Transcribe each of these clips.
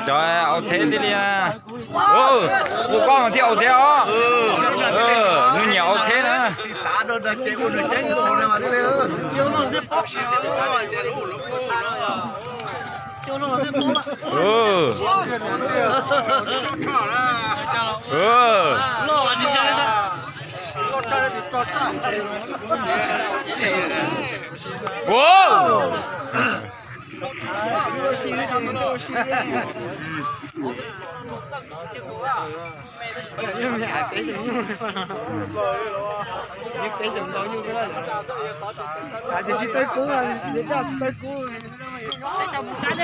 cho áo thế đi nha. Cô con thì áo thế ó. Nó nhiều áo thế nữa.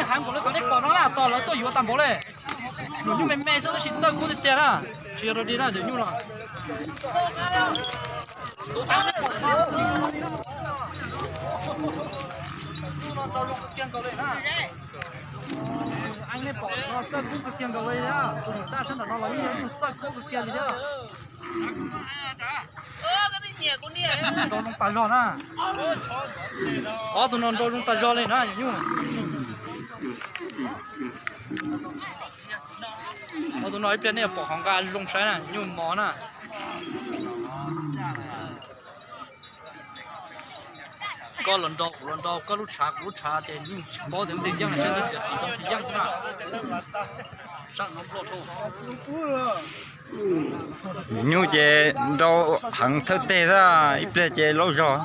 Hàn Quốc nó có cái con nó là to lớn tôi yếu tầm bố này, nhưng mà mẹ cho xin tôi cũng được tiền à, chỉ rồi đi ra được như nào. Anh ấy bỏ nó rất cũng được tiền cầu này nhá, ta sẽ nó lấy những rất cũng được tiền gì nhá. Cái này nhẹ con nhẹ. Đồ nông tài giòn à. Tụi nó đồ nông tài giòn lên à, nhung. Tụi nó bên này bỏ hàng gà lông sấy này, nhung món à. Có lần đầu có lúc trà thì nhưng có điểm tình này trên đất chỉ có tình thế nào sang nó bỏ thô Nhu chế đâu hàng thực tế ra ít là chế lâu rồi.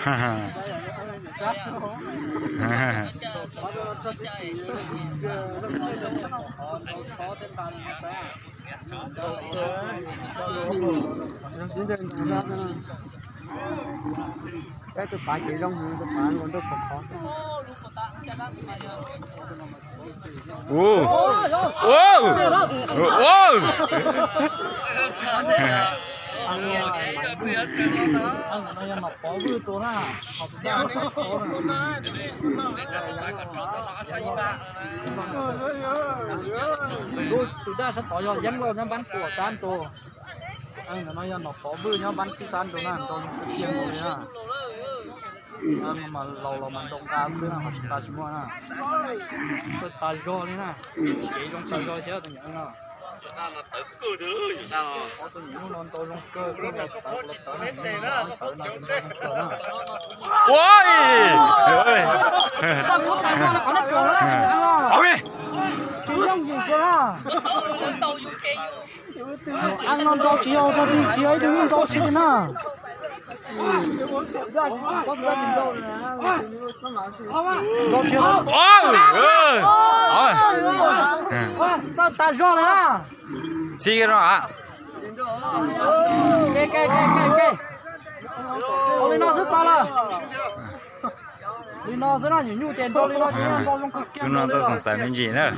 Ha ha. Cái tôi phải chỉ trong những cái bạn còn rất khó. Anh nói là có vừa tối na, học ra nó có na. Từ ra sẽ tỏ cho dân rồi nó bán của san tô. Anh nói là nó có vừa nó bán cái san tô na, tô tiền rồi na. Anh mà lâu mà đông cá xưa là ta chỉ mua na. Tôi ta cho đi na, chỉ trong ta cho thế thì nhận na. Ăn non rau chiều cho thì chiều ấy đừng rau chiều na. Ta rau này à? Gì cái đó ạ? Cái. Ôi nó rất to là. Nó rất là nhiều tiền đâu nó chỉ là bao nhiêu cực chúng nó tôi sẵn sàng cái gì nữa.